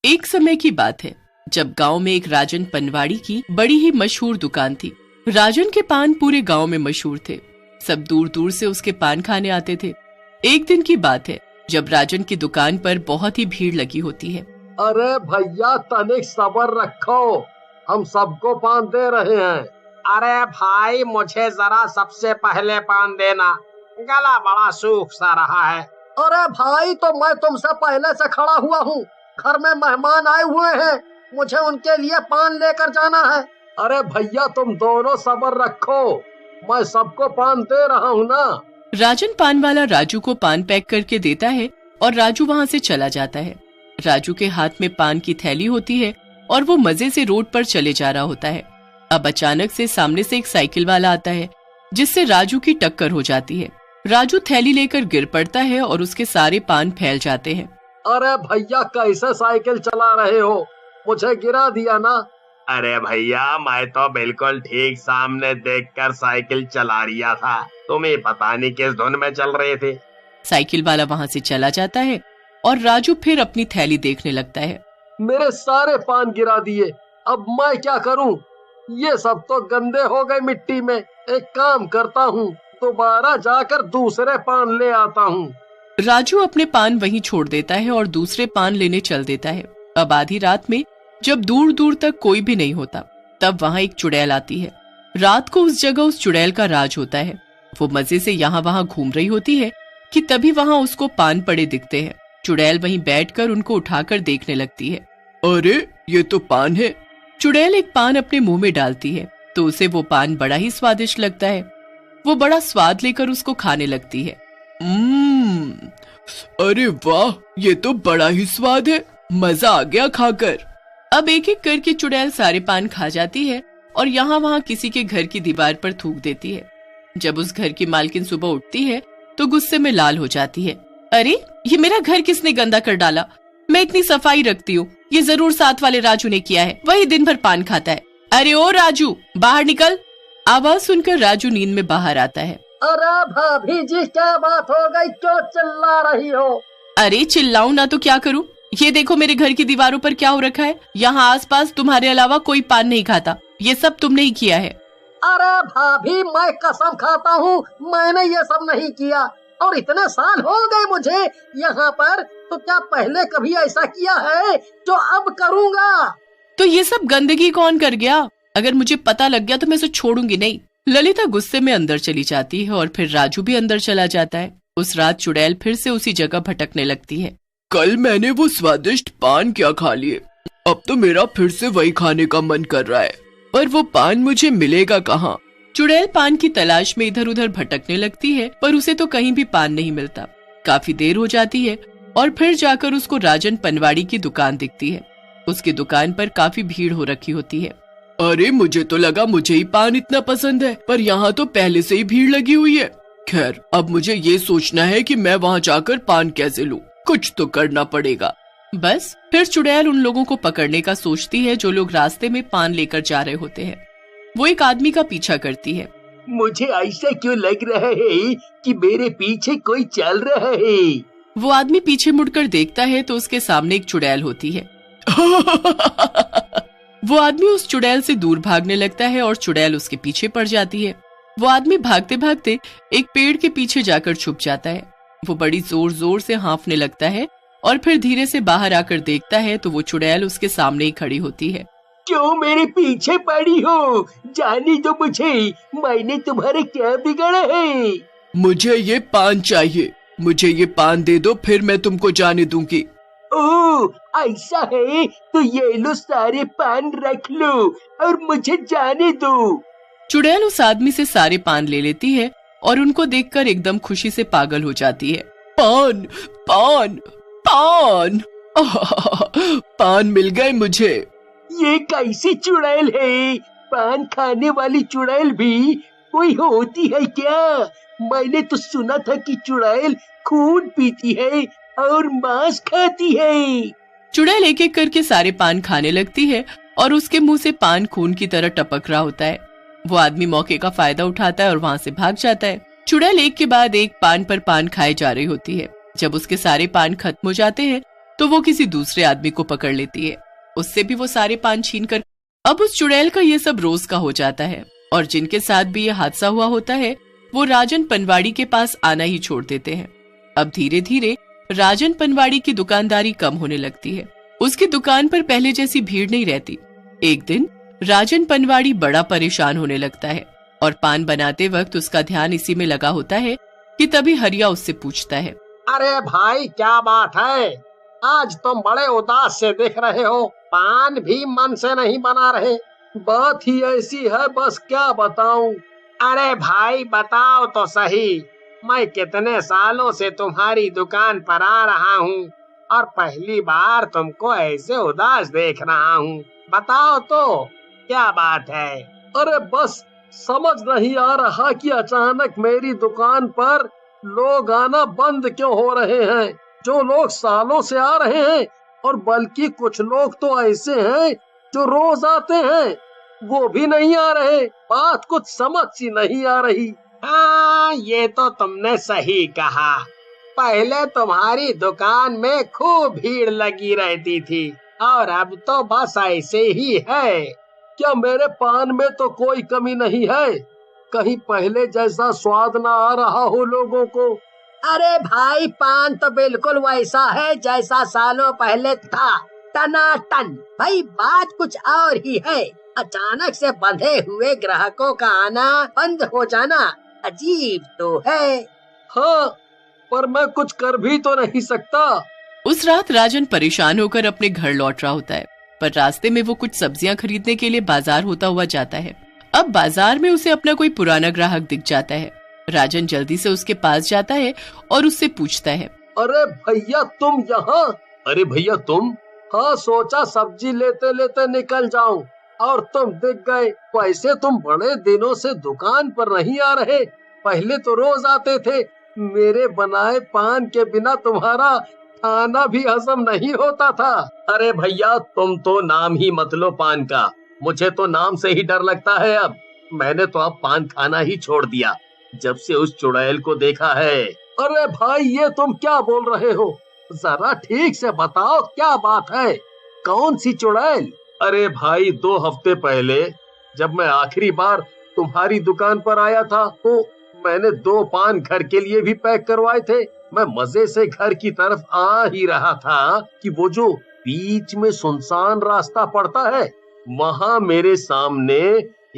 एक समय की बात है जब गांव में एक राजन पनवाड़ी की बड़ी ही मशहूर दुकान थी। राजन के पान पूरे गांव में मशहूर थे। सब दूर दूर से उसके पान खाने आते थे। एक दिन की बात है जब राजन की दुकान पर बहुत ही भीड़ लगी होती है। अरे भैया तनिक सब्र रखो, हम सबको पान दे रहे हैं। अरे भाई मुझे जरा सबसे पहले पान देना, गला बड़ा सूख सा रहा है। अरे भाई तो मैं तुमसे पहले से खड़ा हुआ हूँ, घर में मेहमान आए हुए हैं, मुझे उनके लिए पान लेकर जाना है। अरे भैया तुम दोनों सब्र रखो, मैं सबको पान दे रहा हूँ ना। राजन पान वाला राजू को पान पैक करके देता है और राजू वहाँ से चला जाता है। राजू के हाथ में पान की थैली होती है और वो मजे से रोड पर चले जा रहा होता है। अब अचानक से सामने से एक साइकिल वाला आता है जिससे राजू की टक्कर हो जाती है। राजू थैली लेकर गिर पड़ता है और उसके सारे पान फैल जाते हैं। अरे भैया कैसे साइकिल चला रहे हो, मुझे गिरा दिया ना। अरे भैया मैं तो बिल्कुल ठीक सामने देखकर साइकिल चला रिया था, तुम्हें पता नहीं किस धुन में चल रहे थे। साइकिल वाला वहाँ से चला जाता है और राजू फिर अपनी थैली देखने लगता है। मेरे सारे पान गिरा दिए, अब मैं क्या करूं? ये सब तो गंदे हो गए मिट्टी में। एक काम करता हूँ, दोबारा जाकर दूसरे पान ले आता हूँ। राजू अपने पान वहीं छोड़ देता है और दूसरे पान लेने चल देता है। अब आधी रात में जब दूर दूर तक कोई भी नहीं होता तब वहाँ एक चुड़ैल आती है। रात को उस जगह उस चुड़ैल का राज होता है। वो मजे से यहाँ वहाँ घूम रही होती है कि तभी वहाँ उसको पान पड़े दिखते हैं। चुड़ैल वहीं बैठकर उनको उठाकर देखने लगती है। अरे ये तो पान है। चुड़ैल एक पान अपने मुंह में डालती है तो उसे वो पान बड़ा ही स्वादिष्ट लगता है। वो बड़ा स्वाद लेकर उसको खाने लगती है। अरे वाह, ये तो बड़ा ही स्वाद है, मजा आ गया खाकर। अब एक एक करके चुड़ैल सारे पान खा जाती है और यहाँ वहाँ किसी के घर की दीवार पर थूक देती है। जब उस घर की मालकिन सुबह उठती है तो गुस्से में लाल हो जाती है। अरे ये मेरा घर किसने गंदा कर डाला? मैं इतनी सफाई रखती हूँ, ये जरूर साथ वाले राजू ने किया है, वही दिन भर पान खाता है। अरे ओ राजू बाहर निकल। आवाज सुनकर राजू नींद में बाहर आता है। अरे भाभी जी क्या बात हो गई, क्यों चिल्ला रही हो? अरे चिल्लाऊं ना तो क्या करूं? ये देखो मेरे घर की दीवारों पर क्या हो रखा है। यहाँ आसपास तुम्हारे अलावा कोई पान नहीं खाता, ये सब तुमने ही किया है। अरे भाभी मैं कसम खाता हूँ मैंने ये सब नहीं किया, और इतने साल हो गए मुझे यहाँ पर, तो क्या पहले कभी ऐसा किया है जो अब करूँगा? तो ये सब गंदगी कौन कर गया? अगर मुझे पता लग गया तो मैं इसे छोड़ूंगी नहीं। ललिता गुस्से में अंदर चली जाती है और फिर राजू भी अंदर चला जाता है। उस रात चुड़ैल फिर से उसी जगह भटकने लगती है। कल मैंने वो स्वादिष्ट पान क्या खा लिए, अब तो मेरा फिर से वही खाने का मन कर रहा है, पर वो पान मुझे मिलेगा कहाँ? चुड़ैल पान की तलाश में इधर उधर भटकने लगती है पर उसे तो कहीं भी पान नहीं मिलता। काफी देर हो जाती है और फिर जाकर उसको राजन पनवाड़ी की दुकान दिखती है। उसकी दुकान पर काफी भीड़ हो रखी होती है। अरे मुझे तो लगा मुझे ही पान इतना पसंद है, पर यहाँ तो पहले से ही भीड़ लगी हुई है। खैर अब मुझे ये सोचना है कि मैं वहाँ जाकर पान कैसे लूँ, कुछ तो करना पड़ेगा। बस फिर चुड़ैल उन लोगों को पकड़ने का सोचती है जो लोग रास्ते में पान लेकर जा रहे होते हैं। वो एक आदमी का पीछा करती है। मुझे ऐसा क्यों लग रहा है कि मेरे पीछे कोई चल रहा है? वो आदमी पीछे मुड़कर देखता है तो उसके सामने एक चुड़ैल होती है। वो आदमी उस चुड़ैल से दूर भागने लगता है और चुड़ैल उसके पीछे पड़ जाती है। वो आदमी भागते भागते एक पेड़ के पीछे जाकर छुप जाता है। वो बड़ी जोर जोर से हाँफने लगता है और फिर धीरे से बाहर आकर देखता है तो वो चुड़ैल उसके सामने ही खड़ी होती है। क्यों मेरे पीछे पड़ी हो? जाने दो मुझे, मैंने तुम्हारे क्या बिगाड़ा है? मुझे ये पान चाहिए, मुझे ये पान दे दो फिर मैं तुमको जाने दूंगी। ओह ऐसा है तो ये लो सारे पान रख लो और मुझे जाने दो। चुड़ैल उस आदमी से सारे पान ले लेती है और उनको देखकर एकदम खुशी से पागल हो जाती है। पान पान पान पान मिल गए मुझे। ये कैसी चुड़ैल है? पान खाने वाली चुड़ैल भी कोई होती है क्या? मैंने तो सुना था कि चुड़ैल खून पीती है और मांस खाती है। चुड़ैल एक एक करके सारे पान खाने लगती है और उसके मुंह से पान खून की तरह टपक रहा होता है। वो आदमी मौके का फायदा उठाता है और वहाँ से भाग जाता है। चुड़ैल एक के बाद एक पान पर पान खाए जा रही होती है। जब उसके सारे पान खत्म हो जाते हैं तो वो किसी दूसरे आदमी को पकड़ लेती है। उससे भी वो सारे पान छीन कर। अब उस चुड़ैल का ये सब रोज का हो जाता है और जिनके साथ भी ये हादसा हुआ होता है वो राजन पनवाड़ी के पास आना ही छोड़ देते हैं। अब धीरे धीरे राजन पनवाड़ी की दुकानदारी कम होने लगती है। उसकी दुकान पर पहले जैसी भीड़ नहीं रहती। एक दिन राजन पनवाड़ी बड़ा परेशान होने लगता है और पान बनाते वक्त उसका ध्यान इसी में लगा होता है कि तभी हरिया उससे पूछता है, अरे भाई क्या बात है, आज तुम बड़े उदास से दिख रहे हो, पान भी मन से नहीं बना रहे। बात ही ऐसी है, बस क्या बताऊं। अरे भाई बताओ तो सही, मैं कितने सालों से तुम्हारी दुकान पर आ रहा हूँ और पहली बार तुमको ऐसे उदास देख रहा हूँ। बताओ तो क्या बात है। अरे बस समझ नहीं आ रहा कि अचानक मेरी दुकान पर लोग आना बंद क्यों हो रहे हैं। जो लोग सालों से आ रहे हैं और बल्कि कुछ लोग तो ऐसे हैं जो रोज आते हैं, वो भी नहीं आ रहे। बात कुछ समझ सी नहीं आ रही। हाँ, ये तो तुमने सही कहा। पहले तुम्हारी दुकान में खूब भीड़ लगी रहती थी और अब तो बस ऐसे ही है। क्या मेरे पान में तो कोई कमी नहीं है? कहीं पहले जैसा स्वाद ना आ रहा हो लोगों को? अरे भाई पान तो बिल्कुल वैसा है जैसा सालों पहले था, टनाटन। भाई बात कुछ और ही है। अचानक से बंधे हुए ग्राहकों का आना बंद हो जाना अजीब तो है। हाँ, पर मैं कुछ कर भी तो नहीं सकता। उस रात राजन परेशान होकर अपने घर लौट रहा होता है, पर रास्ते में वो कुछ सब्जियां खरीदने के लिए बाजार होता हुआ जाता है। अब बाजार में उसे अपना कोई पुराना ग्राहक दिख जाता है। राजन जल्दी से उसके पास जाता है और उससे पूछता है, अरे भैया तुम यहाँ? अरे भैया तुम? हाँ, सोचा सब्जी लेते लेते निकल जाऊं और तुम दिख गए। वैसे तुम बड़े दिनों से दुकान पर नहीं आ रहे, पहले तो रोज आते थे। मेरे बनाए पान के बिना तुम्हारा खाना भी हजम नहीं होता था। अरे भैया तुम तो नाम ही मत लो पान का, मुझे तो नाम से ही डर लगता है। अब मैंने तो अब पान खाना ही छोड़ दिया जब से उस चुड़ैल को देखा है। अरे भाई ये तुम क्या बोल रहे हो? जरा ठीक से बताओ क्या बात है, कौन सी चुड़ैल? अरे भाई 2 हफ्ते पहले जब मैं आखिरी बार तुम्हारी दुकान पर आया था तो मैंने 2 पान घर के लिए भी पैक करवाए थे। मैं मजे से घर की तरफ आ ही रहा था कि वो जो बीच में सुनसान रास्ता पड़ता है, वहाँ मेरे सामने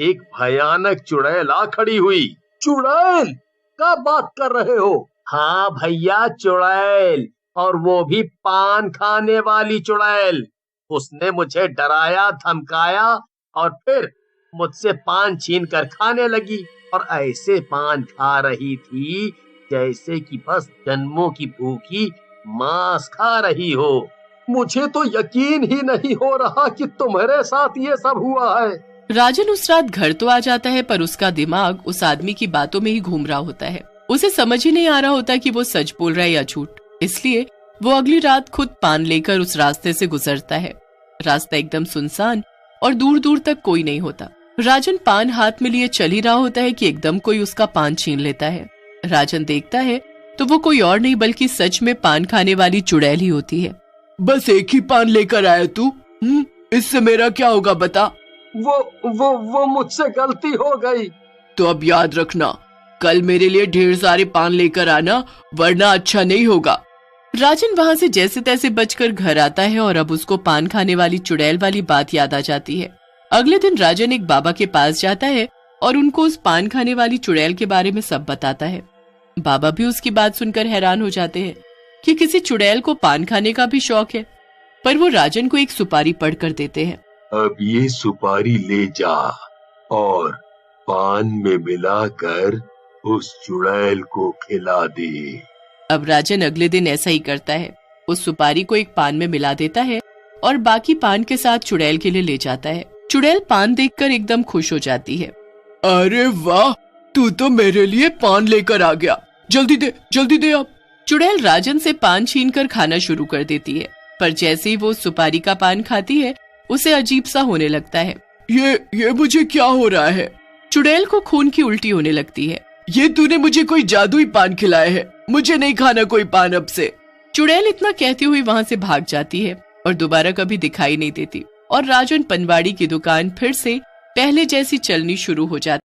एक भयानक चुड़ैल आ खड़ी हुई। चुड़ैल? क्या बात कर रहे हो? हाँ भैया चुड़ैल, और वो भी पान खाने वाली चुड़ैल। उसने मुझे डराया, धमकाया और फिर मुझसे पान छीन कर खाने लगी और ऐसे पान खा रही थी जैसे कि बस जन्मों की भूखी मांस खा रही हो। मुझे तो यकीन ही नहीं हो रहा कि तुम्हारे साथ ये सब हुआ है। राजन उस रात घर तो आ जाता है पर उसका दिमाग उस आदमी की बातों में ही घूम रहा होता है। उसे समझ ही नहीं आ रहा होता कि वो सच बोल रहा है या झूठ। इसलिए वो अगली रात खुद पान लेकर उस रास्ते से गुजरता है। रास्ता एकदम सुनसान और दूर दूर तक कोई नहीं होता। राजन पान हाथ में लिए चल ही रहा होता है कि एकदम कोई उसका पान छीन लेता है। राजन देखता है तो वो कोई और नहीं बल्कि सच में पान खाने वाली चुड़ैल ही होती है। बस एक ही पान लेकर आया तू? इससे मेरा क्या होगा बता? वो मुझसे गलती हो गई। तो अब याद रखना, कल मेरे लिए ढेर सारे पान लेकर आना, वरना अच्छा नहीं होगा। राजन वहाँ से जैसे तैसे बचकर घर आता है और अब उसको पान खाने वाली चुड़ैल वाली बात याद आ जाती है। अगले दिन राजन एक बाबा के पास जाता है और उनको उस पान खाने वाली चुड़ैल के बारे में सब बताता है। बाबा भी उसकी बात सुनकर हैरान हो जाते हैं कि किसी चुड़ैल को पान खाने का भी शौक है, पर वो राजन को एक सुपारी पढ़कर देते हैं। अब ये सुपारी ले जा और पान में मिलाकर उस चुड़ैल को खिला दे। अब राजन अगले दिन ऐसा ही करता है। उस सुपारी को एक पान में मिला देता है और बाकी पान के साथ चुड़ैल के लिए ले जाता है। चुड़ैल पान देखकर एकदम खुश हो जाती है। अरे वाह, तू तो मेरे लिए पान लेकर आ गया, जल्दी दे अब। चुड़ैल राजन से पान छीनकर खाना शुरू कर देती है, पर जैसे ही वो सुपारी का पान खाती है उसे अजीब सा होने लगता है। ये मुझे क्या हो रहा है? चुड़ैल को खून की उल्टी होने लगती है। ये तूने मुझे कोई जादुई पान खिलाया है, मुझे नहीं खाना कोई पान अब से। चुड़ैल इतना कहती हुई वहाँ से भाग जाती है और दोबारा कभी दिखाई नहीं देती और राजन पनवाड़ी की दुकान फिर से पहले जैसी चलनी शुरू हो जाती।